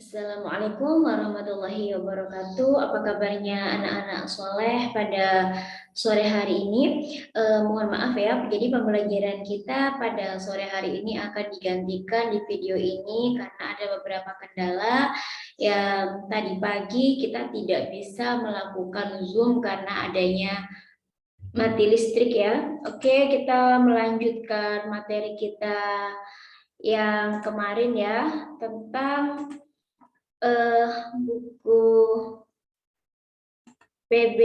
Assalamualaikum warahmatullahi wabarakatuh. Apa kabarnya anak-anak soleh pada sore hari ini? Mohon maaf ya, jadi pembelajaran kita pada sore hari ini akan digantikan di video ini karena ada beberapa kendala yang tadi pagi kita tidak bisa melakukan Zoom karena adanya mati listrik ya. Oke, kita melanjutkan materi kita yang kemarin ya tentang buku PB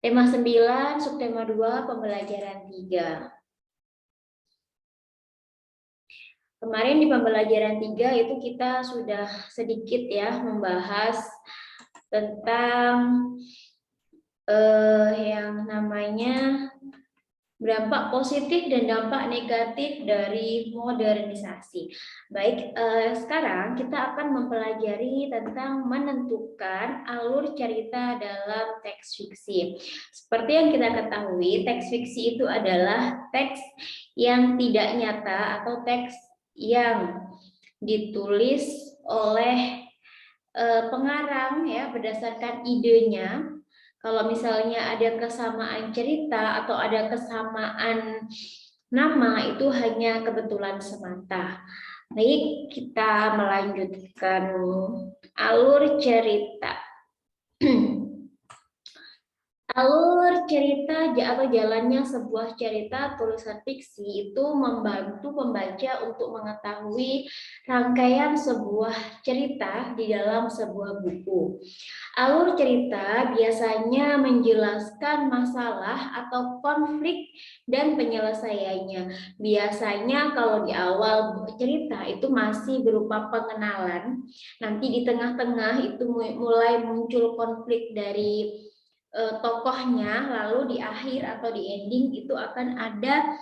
tema 9, subtema 2, pembelajaran 3. Kemarin di pembelajaran 3 itu kita sudah sedikit ya membahas tentang yang namanya dampak positif dan dampak negatif dari modernisasi. Baik, sekarang kita akan mempelajari tentang menentukan alur cerita dalam teks fiksi. Seperti yang kita ketahui, teks fiksi itu adalah teks yang tidak nyata atau teks yang ditulis oleh pengarang ya berdasarkan idenya. Kalau misalnya ada kesamaan cerita atau ada kesamaan nama itu hanya kebetulan semata. Baik, kita melanjutkan alur cerita. Alur cerita atau jalannya sebuah cerita tulisan fiksi itu membantu pembaca untuk mengetahui rangkaian sebuah cerita di dalam sebuah buku. Alur cerita biasanya menjelaskan masalah atau konflik dan penyelesaiannya. Biasanya kalau di awal cerita itu masih berupa pengenalan, nanti di tengah-tengah itu mulai muncul konflik dari tokohnya, lalu di akhir atau di ending itu akan ada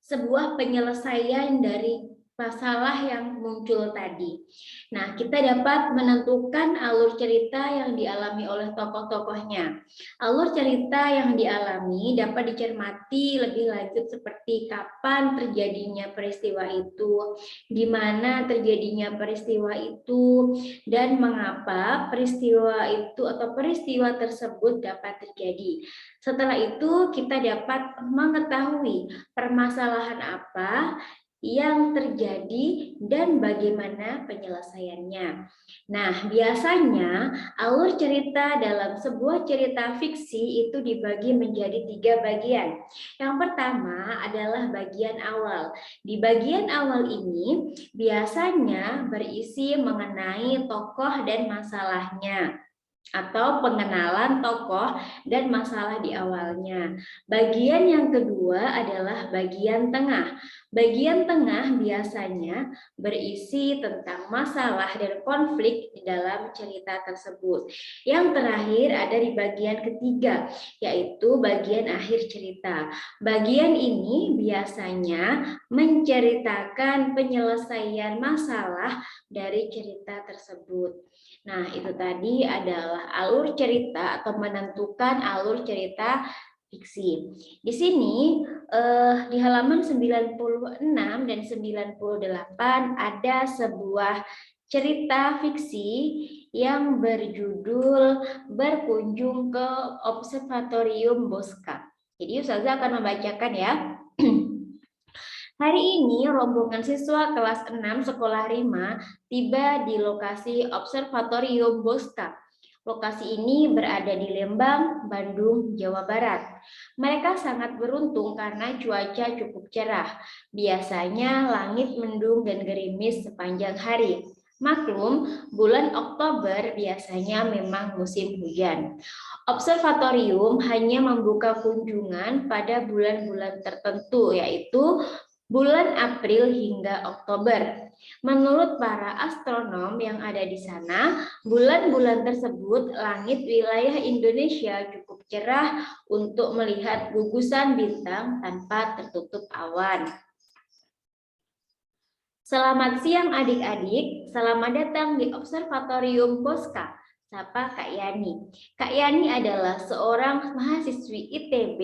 sebuah penyelesaian dari masalah yang muncul tadi. Nah, kita dapat menentukan alur cerita yang dialami oleh tokoh-tokohnya. Alur cerita yang dialami dapat dicermati lebih lanjut seperti kapan terjadinya peristiwa itu, di mana terjadinya peristiwa itu, dan mengapa peristiwa itu atau peristiwa tersebut dapat terjadi. Setelah itu, kita dapat mengetahui permasalahan apa yang terjadi dan bagaimana penyelesaiannya. Nah, biasanya alur cerita dalam sebuah cerita fiksi itu dibagi menjadi 3 bagian. Yang pertama adalah bagian awal. Di bagian awal ini biasanya berisi mengenai tokoh dan masalahnya, atau pengenalan tokoh dan masalah di awalnya. Bagian yang kedua adalah bagian tengah. Bagian tengah biasanya berisi tentang masalah dan konflik di dalam cerita tersebut. Yang terakhir ada di bagian ketiga, yaitu bagian akhir cerita. Bagian ini biasanya menceritakan penyelesaian masalah dari cerita tersebut. Nah, itu tadi adalah alur cerita atau menentukan alur cerita fiksi. Di sini di halaman 96 dan 98 ada sebuah cerita fiksi yang berjudul Berkunjung ke Observatorium Bosca. Jadi Ustazah akan membacakan ya. Hari ini rombongan siswa kelas 6 sekolah 5 tiba di lokasi Observatorium Bosca. Lokasi ini berada di Lembang, Bandung, Jawa Barat. Mereka sangat beruntung karena cuaca cukup cerah. Biasanya langit mendung dan gerimis sepanjang hari. Maklum, bulan Oktober biasanya memang musim hujan. Observatorium hanya membuka kunjungan pada bulan-bulan tertentu, yaitu bulan April hingga Oktober. Menurut para astronom yang ada di sana, bulan-bulan tersebut langit wilayah Indonesia cukup cerah untuk melihat gugusan bintang tanpa tertutup awan. Selamat siang adik-adik, selamat datang di Observatorium Bosca. sapa Kak Yani. Kak Yani adalah seorang mahasiswi ITB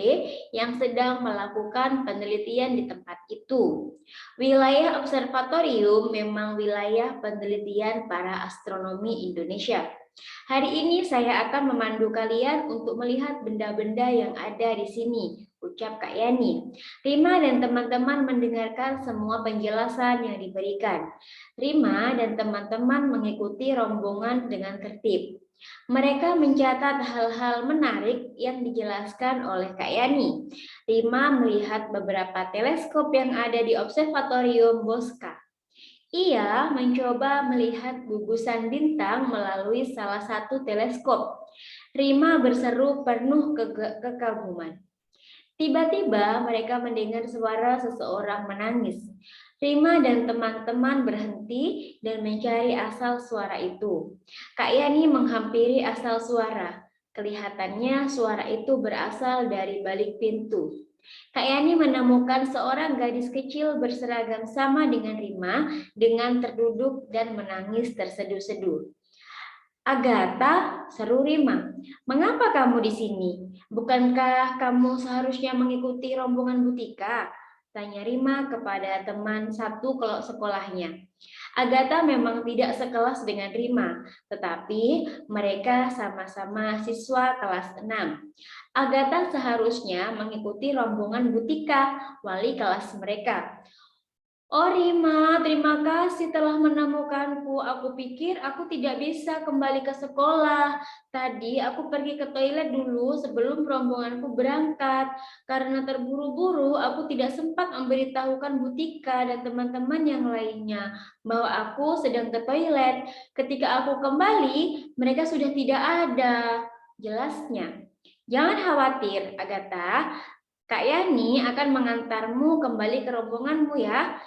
yang sedang melakukan penelitian di tempat itu. Wilayah observatorium memang wilayah penelitian para astronomi Indonesia. Hari ini saya akan memandu kalian untuk melihat benda-benda yang ada di sini, ucap Kak Yani. Rima dan teman-teman mendengarkan semua penjelasan yang diberikan. Rima dan teman-teman mengikuti rombongan dengan tertib. Mereka mencatat hal-hal menarik yang dijelaskan oleh Kak Yani. Rima melihat beberapa teleskop yang ada di Observatorium Bosca. Ia mencoba melihat gugusan bintang melalui salah satu teleskop. Rima berseru penuh kekaguman. Tiba-tiba mereka mendengar suara seseorang menangis. Rima dan teman-teman berhenti dan mencari asal suara itu. Kak Yani menghampiri asal suara. Kelihatannya suara itu berasal dari balik pintu. Kak Yani menemukan seorang gadis kecil berseragam sama dengan Rima dengan terduduk dan menangis terseduh-seduh. Agatha, seru Rima, mengapa kamu di sini? Bukankah kamu seharusnya mengikuti rombongan Butika? Tanya Rima kepada teman satu sekolahnya. Agatha memang tidak sekelas dengan Rima, tetapi mereka sama-sama siswa kelas 6. Agatha seharusnya mengikuti rombongan Butika, wali kelas mereka. Oh Rima, terima kasih telah menemukanku. Aku pikir aku tidak bisa kembali ke sekolah. Tadi aku pergi ke toilet dulu sebelum rombonganku berangkat. Karena terburu-buru, aku tidak sempat memberitahukan Butika dan teman-teman yang lainnya bahwa aku sedang ke toilet. Ketika aku kembali, mereka sudah tidak ada. Jelasnya. Jangan khawatir, Agatha. Kak Yani akan mengantarmu kembali ke rombonganmu ya.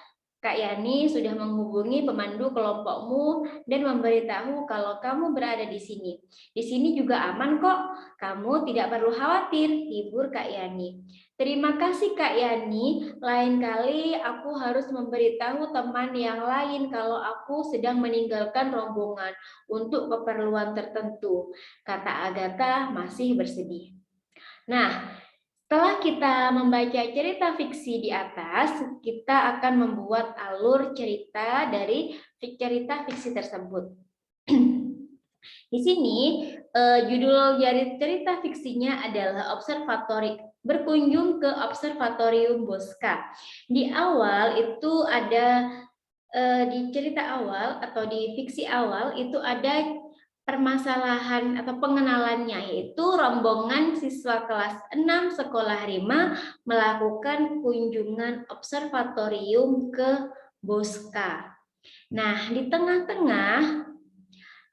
Kak Yani sudah menghubungi pemandu kelompokmu dan memberitahu kalau kamu berada di sini. Di sini juga aman kok, kamu tidak perlu khawatir, hibur Kak Yani. Terima kasih Kak Yani, lain kali aku harus memberitahu teman yang lain kalau aku sedang meninggalkan rombongan untuk keperluan tertentu, kata Agatha masih bersedih. Nah, setelah kita membaca cerita fiksi di atas, kita akan membuat alur cerita dari cerita fiksi tersebut. Di sini, judul dari cerita fiksinya adalah Observatory, berkunjung ke Observatorium Bosca. Di awal itu ada, di cerita awal atau di fiksi awal itu ada permasalahan atau pengenalannya, yaitu rombongan siswa kelas 6 sekolah Rima melakukan kunjungan observatorium ke Bosca. Nah, di tengah-tengah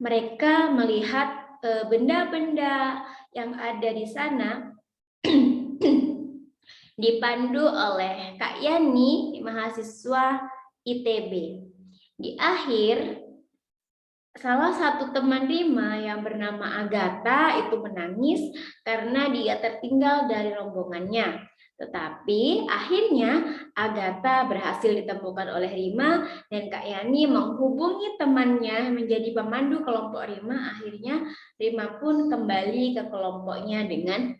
mereka melihat benda-benda yang ada di sana dipandu oleh Kak Yani, mahasiswa ITB. Di akhir, salah satu teman Rima yang bernama Agatha itu menangis karena dia tertinggal dari rombongannya. Tetapi akhirnya Agatha berhasil ditemukan oleh Rima dan Kak Yani menghubungi temannya menjadi pemandu kelompok Rima. Akhirnya Rima pun kembali ke kelompoknya dengan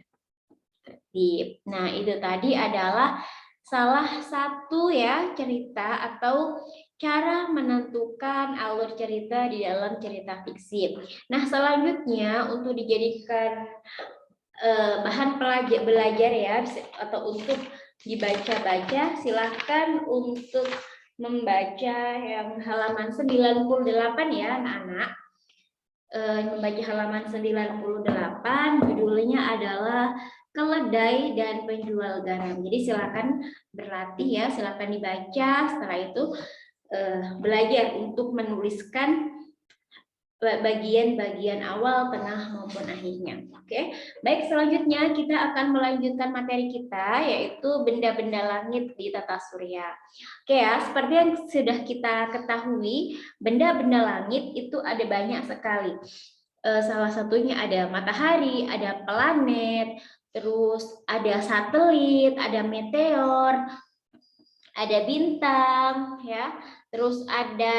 tertib. Nah, itu tadi adalah salah satu ya cerita atau cara menentukan alur cerita di dalam cerita fiksi. Nah, selanjutnya untuk dijadikan bahan belajar ya atau untuk dibaca-baca, silahkan untuk membaca yang halaman 98 ya anak-anak. Membaca halaman 98, judulnya adalah Keledai dan Penjual Garam. Jadi silakan berlatih ya, silakan dibaca. Setelah itu belajar untuk menuliskan bagian-bagian awal, tengah maupun akhirnya. Oke, baik, selanjutnya kita akan melanjutkan materi kita, yaitu benda-benda langit di tata surya. Oke ya, seperti yang sudah kita ketahui, benda-benda langit itu ada banyak sekali. Salah satunya ada matahari, ada planet, terus ada satelit, ada meteor, ada bintang, ya. Terus ada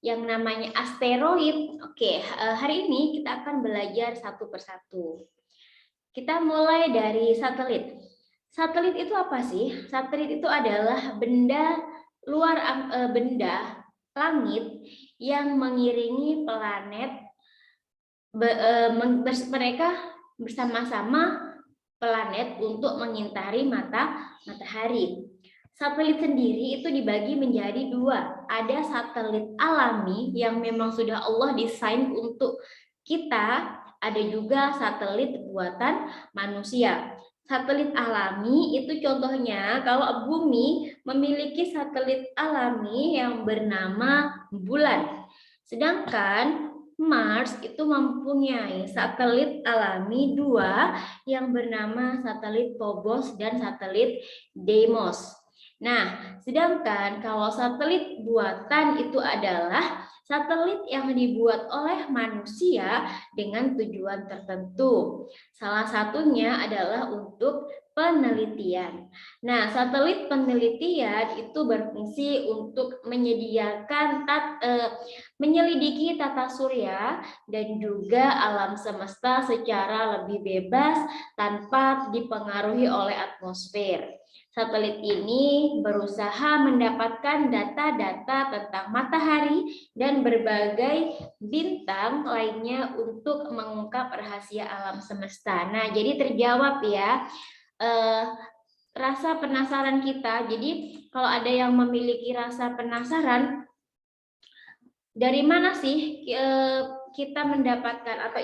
yang namanya asteroid. Oke, hari ini kita akan belajar satu persatu. Kita mulai dari satelit. Satelit itu apa sih? Satelit itu adalah benda benda langit yang mengiringi planet. Mereka bersama-sama planet untuk mengitari matahari. Satelit sendiri itu dibagi menjadi dua. Ada satelit alami yang memang sudah Allah desain untuk kita, ada juga satelit buatan manusia. Satelit alami itu contohnya kalau bumi memiliki satelit alami yang bernama bulan. Sedangkan Mars itu mempunyai satelit alami dua yang bernama satelit Phobos dan satelit Deimos. Nah, sedangkan kalau satelit buatan itu adalah satelit yang dibuat oleh manusia dengan tujuan tertentu. Salah satunya adalah untuk penelitian. Nah, satelit penelitian itu berfungsi untuk menyelidiki tata surya dan juga alam semesta secara lebih bebas tanpa dipengaruhi oleh atmosfer. Satelit ini berusaha mendapatkan data-data tentang matahari dan berbagai bintang lainnya untuk mengungkap rahasia alam semesta. Nah, jadi terjawab ya rasa penasaran kita. Jadi kalau ada yang memiliki rasa penasaran, dari mana sih kita mendapatkan atau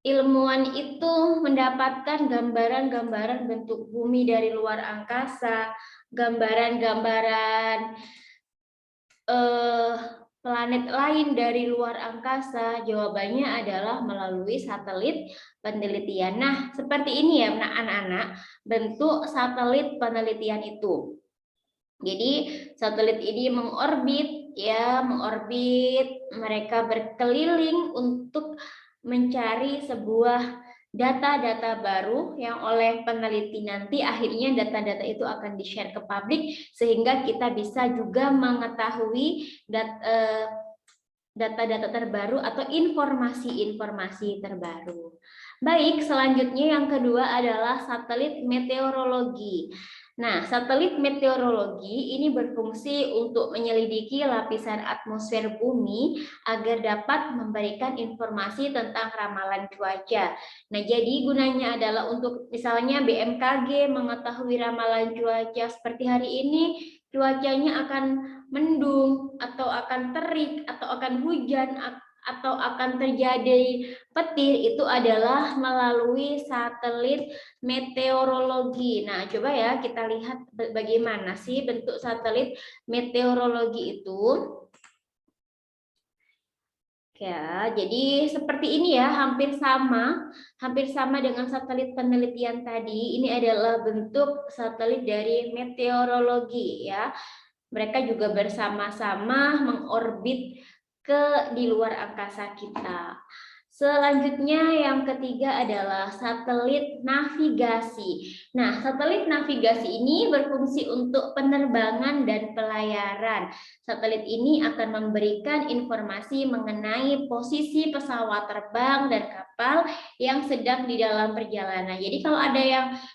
ilmuwan itu mendapatkan gambaran-gambaran bentuk bumi dari luar angkasa, gambaran-gambaran planet lain dari luar angkasa? Jawabannya adalah melalui satelit penelitian. Nah, seperti ini ya anak-anak, bentuk satelit penelitian itu. Jadi satelit ini mengorbit, mereka berkeliling untuk mencari sebuah data-data baru yang oleh peneliti nanti akhirnya data-data itu akan di-share ke publik sehingga kita bisa juga mengetahui data-data terbaru atau informasi-informasi terbaru. Baik, selanjutnya yang kedua adalah satelit meteorologi. Nah, satelit meteorologi ini berfungsi untuk menyelidiki lapisan atmosfer bumi agar dapat memberikan informasi tentang ramalan cuaca. Nah, jadi gunanya adalah untuk misalnya BMKG mengetahui ramalan cuaca seperti hari ini, cuacanya akan mendung atau akan terik atau akan hujan atau akan terjadi petir, itu adalah melalui satelit meteorologi. Nah, coba ya kita lihat bagaimana sih bentuk satelit meteorologi itu. Ya, jadi seperti ini ya, hampir sama dengan satelit penelitian tadi. Ini adalah bentuk satelit dari meteorologi ya. Mereka juga bersama-sama mengorbit di luar angkasa kita. Selanjutnya yang ketiga adalah satelit navigasi. Nah, satelit navigasi ini berfungsi untuk penerbangan dan pelayaran. Satelit ini akan memberikan informasi mengenai posisi pesawat terbang dan kapal yang sedang di dalam perjalanan. Jadi kalau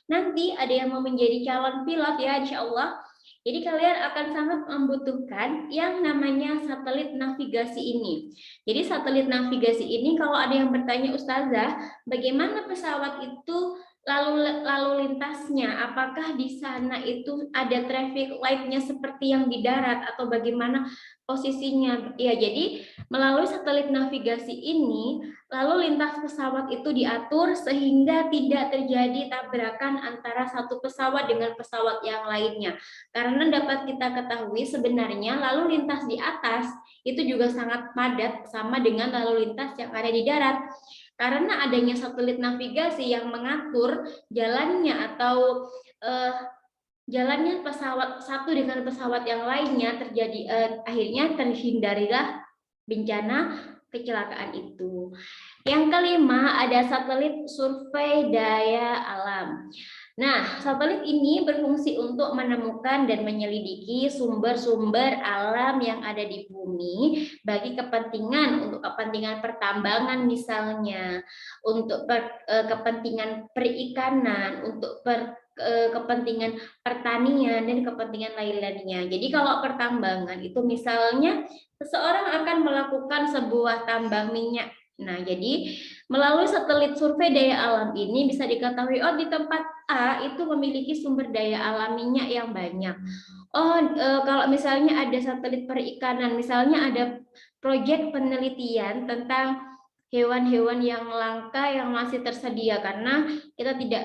nanti ada yang mau menjadi calon pilot ya, insya Allah. Jadi kalian akan sangat membutuhkan yang namanya satelit navigasi ini. Jadi satelit navigasi ini kalau ada yang bertanya, Ustazah, bagaimana pesawat itu lalu lintasnya? Apakah di sana itu ada traffic light-nya seperti yang di darat atau bagaimana posisinya? Ya, jadi melalui satelit navigasi ini lalu lintas pesawat itu diatur sehingga tidak terjadi tabrakan antara satu pesawat dengan pesawat yang lainnya. Karena dapat kita ketahui sebenarnya lalu lintas di atas itu juga sangat padat sama dengan lalu lintas yang ada di darat. Karena adanya satelit navigasi yang mengatur jalannya atau jalannya pesawat satu dengan pesawat yang lainnya terjadi akhirnya terhindarilah bencana kecelakaan itu. Yang kelima ada satelit survei daya alam. Nah, satelit ini berfungsi untuk menemukan dan menyelidiki sumber-sumber alam yang ada di bumi bagi untuk kepentingan pertambangan misalnya, untuk kepentingan perikanan, untuk kepentingan pertanian dan kepentingan lain-lainnya. Jadi kalau pertambangan itu misalnya seseorang akan melakukan sebuah tambang minyak. Nah, jadi melalui satelit survei daya alam ini bisa diketahui di tempat A itu memiliki sumber daya alam minyak yang banyak. Kalau misalnya ada satelit perikanan, misalnya ada proyek penelitian tentang hewan-hewan yang langka yang masih tersedia karena kita tidak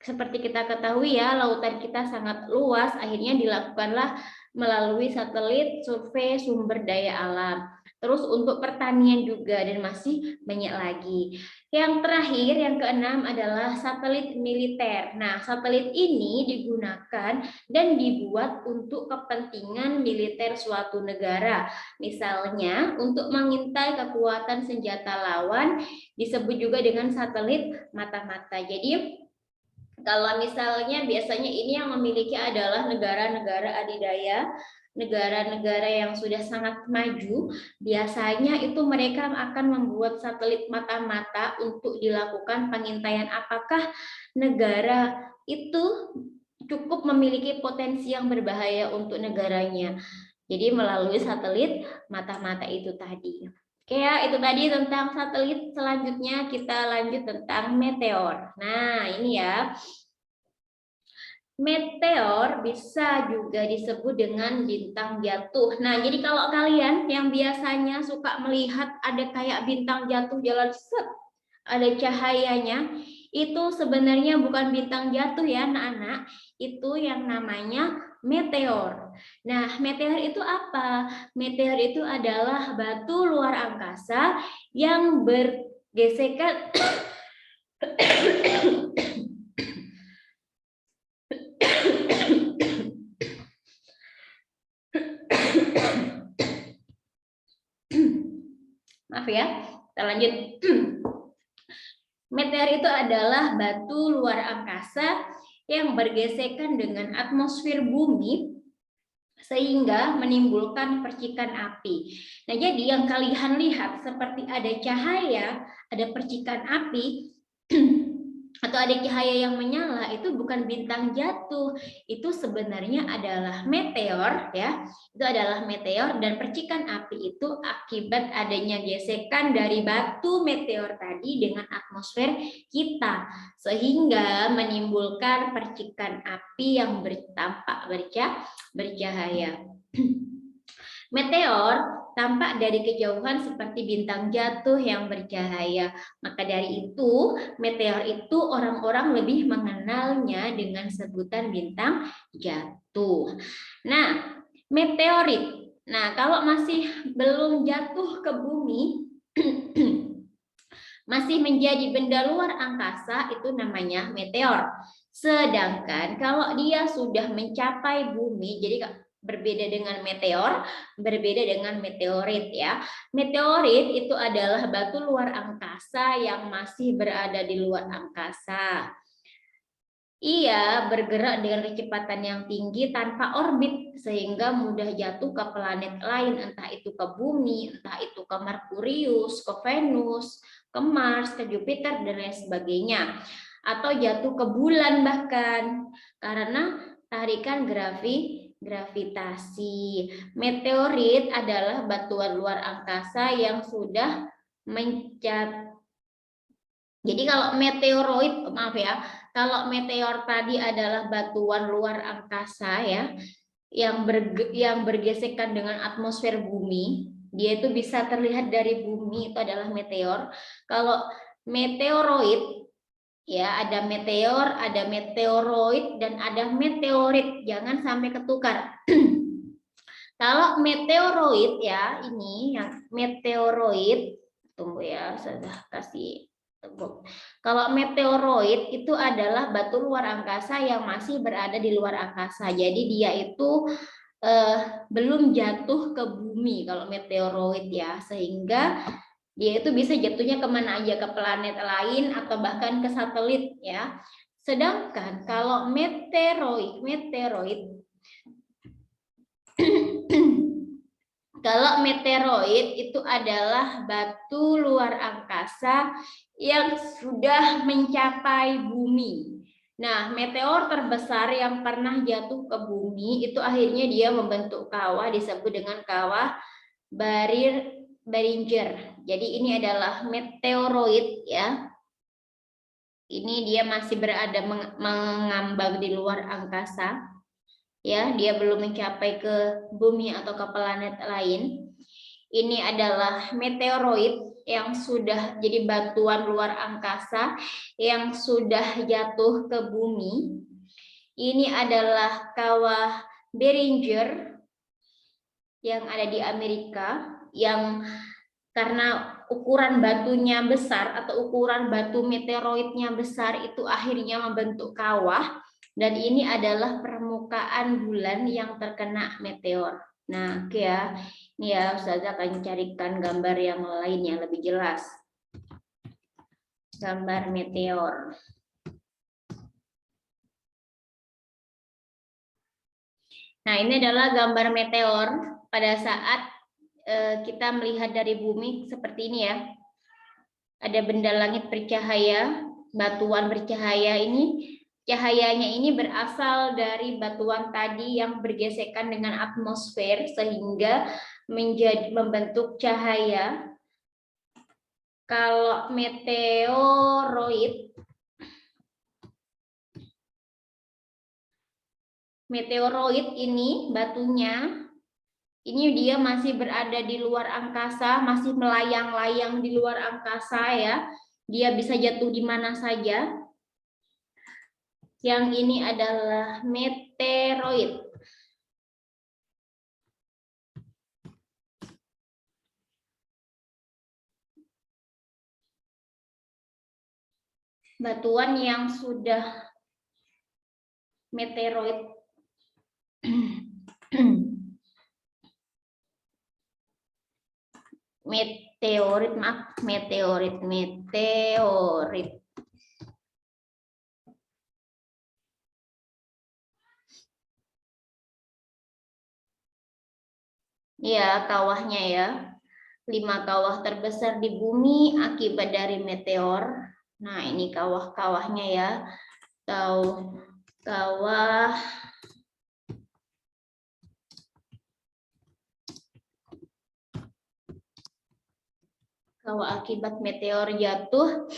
seperti kita ketahui ya, lautan kita sangat luas, akhirnya dilakukanlah melalui satelit survei sumber daya alam. Terus untuk pertanian juga dan masih banyak lagi. Yang terakhir, yang keenam adalah satelit militer. Nah, satelit ini digunakan dan dibuat untuk kepentingan militer suatu negara. Misalnya, untuk mengintai kekuatan senjata lawan disebut juga dengan satelit mata-mata. Jadi, kalau misalnya biasanya ini yang memiliki adalah negara-negara adidaya, negara-negara yang sudah sangat maju, biasanya itu mereka akan membuat satelit mata-mata untuk dilakukan pengintaian apakah negara itu cukup memiliki potensi yang berbahaya untuk negaranya. Jadi melalui satelit mata-mata itu tadi. Oke ya, itu tadi tentang satelit. Selanjutnya kita lanjut tentang meteor. Nah, ini ya. Meteor bisa juga disebut dengan bintang jatuh. Nah, jadi kalau kalian yang biasanya suka melihat ada kayak bintang jatuh jalan set, ada cahayanya, itu sebenarnya bukan bintang jatuh ya anak-anak, itu yang namanya meteor. Nah, meteor itu apa? Meteor itu adalah batu luar angkasa yang bergesekan maaf ya, kita lanjut. Meteor itu adalah batu luar angkasa yang bergesekan dengan atmosfer bumi sehingga menimbulkan percikan api. Nah, jadi yang kalian lihat seperti ada cahaya, ada percikan api, atau ada cahaya yang menyala, itu bukan bintang jatuh, itu sebenarnya adalah meteor ya. Itu adalah meteor, dan percikan api itu akibat adanya gesekan dari batu meteor tadi dengan atmosfer kita sehingga menimbulkan percikan api yang tampak bercahaya. Meteor tampak dari kejauhan seperti bintang jatuh yang bercahaya. Maka dari itu, meteor itu orang-orang lebih mengenalnya dengan sebutan bintang jatuh. Nah, meteorit. Nah, kalau masih belum jatuh ke bumi, masih menjadi benda luar angkasa, itu namanya meteor. Sedangkan kalau dia sudah mencapai bumi, jadi berbeda dengan meteor, berbeda dengan meteorit ya. Meteorit itu adalah batu luar angkasa yang masih berada di luar angkasa. Ia bergerak dengan kecepatan yang tinggi tanpa orbit sehingga mudah jatuh ke planet lain, entah itu ke bumi, entah itu ke Merkurius, ke Venus, ke Mars, ke Jupiter dan lain sebagainya, atau jatuh ke bulan bahkan karena tarikan gravitasi. Meteorit adalah batuan luar angkasa yang sudah mencapai. Jadi kalau meteoroid, maaf ya, kalau meteor tadi adalah batuan luar angkasa ya, yang bergesekan dengan atmosfer bumi, dia itu bisa terlihat dari bumi, itu adalah meteor. Kalau meteoroid ya, ada meteor, ada meteoroid dan ada meteorit, jangan sampai ketukar. Kalau meteoroid ya, ini yang meteoroid, tunggu ya, saya kasih. Kalau meteoroid itu adalah batu luar angkasa yang masih berada di luar angkasa. Jadi dia itu belum jatuh ke bumi kalau meteoroid ya, sehingga dia itu bisa jatuhnya kemana aja, ke planet lain atau bahkan ke satelit ya. Sedangkan kalau meteoroid kalau meteoroid itu adalah batu luar angkasa yang sudah mencapai bumi. Nah, meteor terbesar yang pernah jatuh ke bumi itu akhirnya dia membentuk kawah disebut dengan kawah Barringer. Jadi ini adalah meteoroid ya. Ini dia masih berada mengambang di luar angkasa. Ya, dia belum mencapai ke bumi atau ke planet lain. Ini adalah meteoroid yang sudah jadi batuan luar angkasa yang sudah jatuh ke bumi. Ini adalah kawah Barringer yang ada di Amerika, yang karena ukuran batunya besar atau ukuran batu meteoroidnya besar itu akhirnya membentuk kawah, dan ini adalah permukaan bulan yang terkena meteor. Nah, oke ya. Ini ya, Ustazah akan carikan gambar yang lain yang lebih jelas. Gambar meteor. Nah, ini adalah gambar meteor pada saat kita melihat dari bumi seperti ini ya. Ada benda langit bercahaya, batuan bercahaya ini. Cahayanya ini berasal dari batuan tadi yang bergesekan dengan atmosfer sehingga membentuk cahaya. Kalau meteoroid ini batunya ini dia masih berada di luar angkasa, masih melayang-layang di luar angkasa ya. Dia bisa jatuh di mana saja. Yang ini adalah meteoroid. Batuan yang sudah meteoroid. Meteorit. Ya, kawahnya ya. 5 kawah terbesar di bumi akibat dari meteor. Nah, ini kawah-kawahnya ya. Tahu kawah akibat meteor jatuh.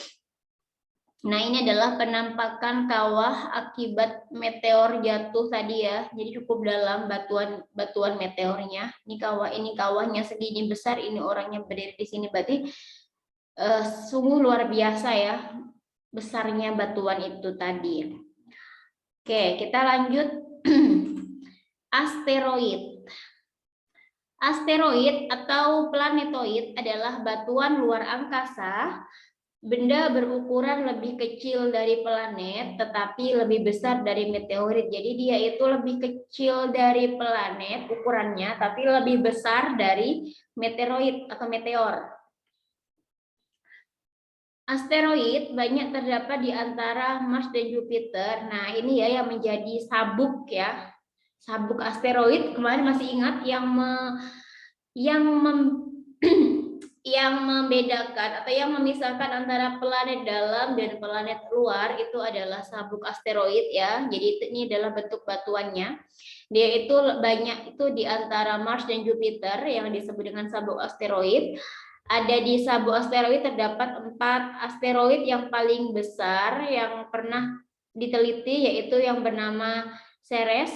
Nah, ini adalah penampakan kawah akibat meteor jatuh tadi ya. Jadi cukup dalam batuan meteornya. Ini kawahnya segini besar, ini orangnya berdiri di sini, berarti sungguh luar biasa ya besarnya batuan itu tadi. Oke, kita lanjut. Asteroid. Asteroid atau planetoid adalah batuan luar angkasa, benda berukuran lebih kecil dari planet tetapi lebih besar dari meteorit. Jadi dia itu lebih kecil dari planet ukurannya tapi lebih besar dari meteoroid atau meteor. Asteroid banyak terdapat di antara Mars dan Jupiter. Nah, ini ya yang menjadi sabuk ya. Sabuk asteroid, kemarin masih ingat yang yang membedakan atau yang memisahkan antara planet dalam dan planet luar itu adalah sabuk asteroid ya. Jadi ini adalah bentuk batuannya. Dia itu banyak itu di antara Mars dan Jupiter yang disebut dengan sabuk asteroid. Ada di sabuk asteroid terdapat 4 asteroid yang paling besar yang pernah diteliti, yaitu yang bernama Ceres,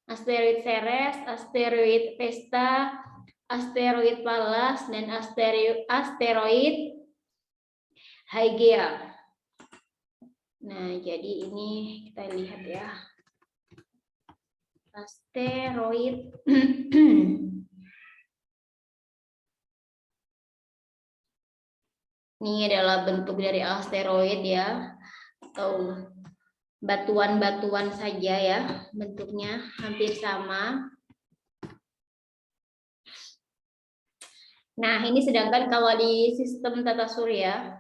asteroid Ceres, asteroid Vesta, asteroid Pallas, dan asteroid Hygiea. Nah, jadi ini kita lihat ya. Asteroid. Ini adalah bentuk dari asteroid ya, atau batuan-batuan saja ya, bentuknya hampir sama. Nah, ini sedangkan kalau di sistem tata surya,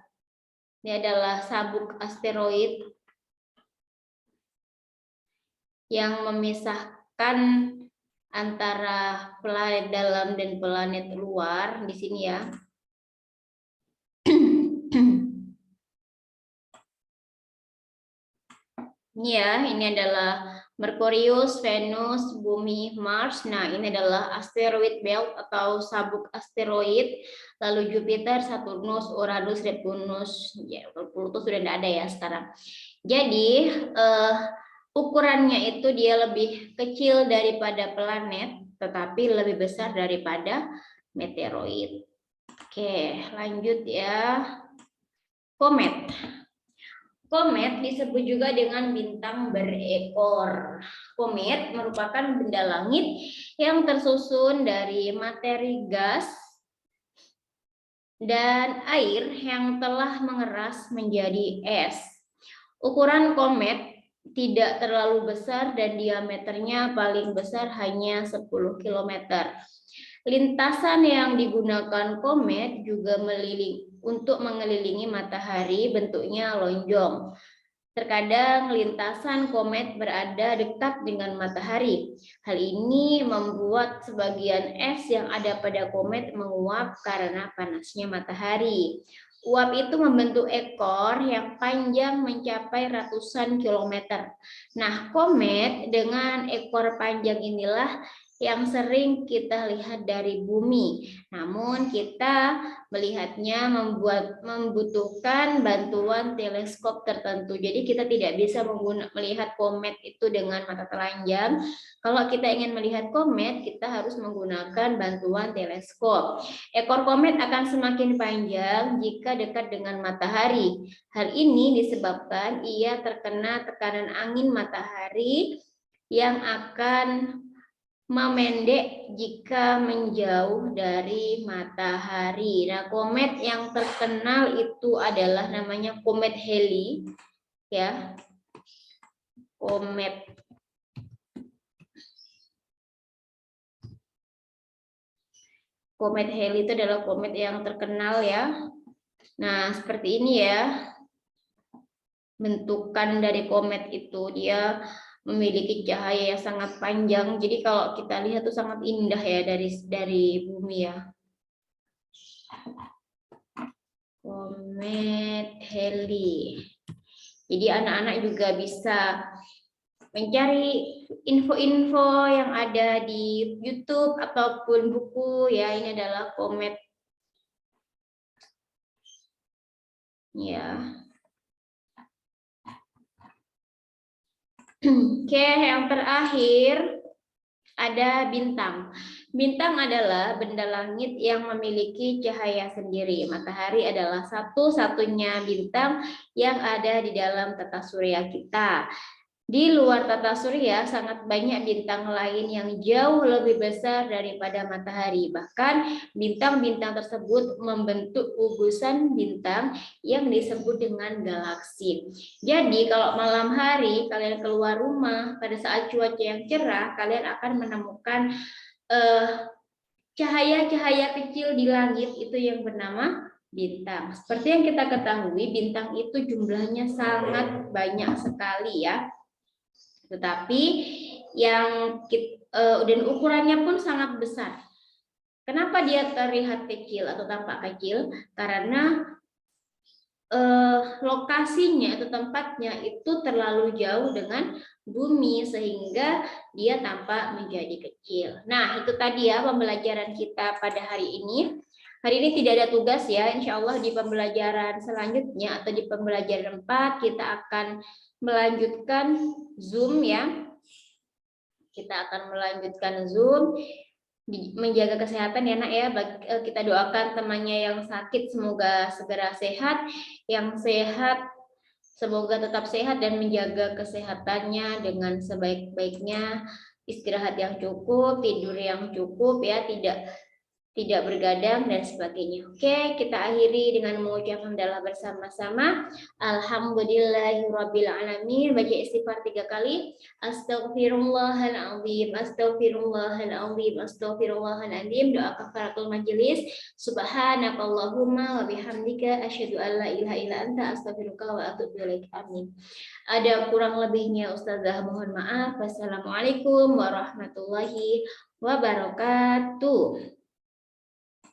ini adalah sabuk asteroid. yang memisahkan antara planet dalam dan planet luar di sini ya. Ini ya, ini adalah Merkurius, Venus, Bumi, Mars. Nah, ini adalah asteroid belt atau sabuk asteroid. Lalu Jupiter, Saturnus, Uranus, Neptunus. Ya, Pluto sudah tidak ada ya sekarang. Jadi, ukurannya itu dia lebih kecil daripada planet, tetapi lebih besar daripada meteoroid. Oke, lanjut ya. Komet. Komet disebut juga dengan bintang berekor. Komet merupakan benda langit yang tersusun dari materi gas dan air yang telah mengeras menjadi es. Ukuran komet tidak terlalu besar dan diameternya paling besar hanya 10 km. Lintasan yang digunakan komet juga untuk mengelilingi matahari bentuknya lonjong. Terkadang lintasan komet berada dekat dengan matahari. Hal ini membuat sebagian es yang ada pada komet menguap karena panasnya matahari. Uap itu membentuk ekor yang panjang mencapai ratusan kilometer. Nah, komet dengan ekor panjang inilah yang sering kita lihat dari bumi. Namun kita melihatnya membutuhkan bantuan teleskop tertentu. Jadi kita tidak bisa melihat komet itu dengan mata telanjang. Kalau kita ingin melihat komet, kita harus menggunakan bantuan teleskop. Ekor komet akan semakin panjang jika dekat dengan matahari. Hal ini disebabkan ia terkena tekanan angin matahari yang akan memendek jika menjauh dari matahari. Nah, komet yang terkenal itu adalah namanya komet Halley, ya. Komet Halley itu adalah komet yang terkenal ya. Nah, seperti ini ya. Bentukan dari komet itu dia memiliki cahaya yang sangat panjang. Jadi kalau kita lihat tuh sangat indah ya dari bumi ya. Komet Halley. Jadi anak-anak juga bisa mencari info-info yang ada di YouTube ataupun buku ya. Ini adalah komet. Ya. Oke, yang terakhir ada bintang. Bintang adalah benda langit yang memiliki cahaya sendiri. Matahari adalah satu-satunya bintang yang ada di dalam tata surya kita. Di luar tata surya sangat banyak bintang lain yang jauh lebih besar daripada matahari. Bahkan bintang-bintang tersebut membentuk gugusan bintang yang disebut dengan galaksi. Jadi kalau malam hari kalian keluar rumah pada saat cuaca yang cerah, kalian akan menemukan cahaya-cahaya kecil di langit itu yang bernama bintang. Seperti yang kita ketahui, bintang itu jumlahnya sangat banyak sekali ya. Tetapi dan ukurannya pun sangat besar. Kenapa dia terlihat kecil atau tampak kecil? Karena lokasinya atau tempatnya itu terlalu jauh dengan bumi sehingga dia tampak menjadi kecil. Nah, itu tadi ya pembelajaran kita pada hari ini. Hari ini tidak ada tugas ya, insya Allah di pembelajaran selanjutnya atau di pembelajaran 4 kita akan melanjutkan Zoom ya. Kita akan melanjutkan Zoom, menjaga kesehatan ya nak ya. Kita doakan temannya yang sakit semoga segera sehat, yang sehat semoga tetap sehat dan menjaga kesehatannya dengan sebaik-baiknya, istirahat yang cukup, tidur yang cukup ya, tidak tidak bergadang, dan sebagainya. Oke, kita akhiri dengan mengucapkan hamdalah bersama-sama. Alhamdulillahirrabbilalamin. Baca istighfar 3 kali. Astagfirullahaladzim, astagfirullahaladzim, astagfirullahaladzim. Doa kafaratul majelis. Subhanakallahumma wa bihamdika asyhadu an la ilaha illa anta astaghfiruka wa atubu ilaik. Amin. Ada kurang lebihnya Ustazah mohon maaf. Wassalamualaikum warahmatullahi wabarakatuh.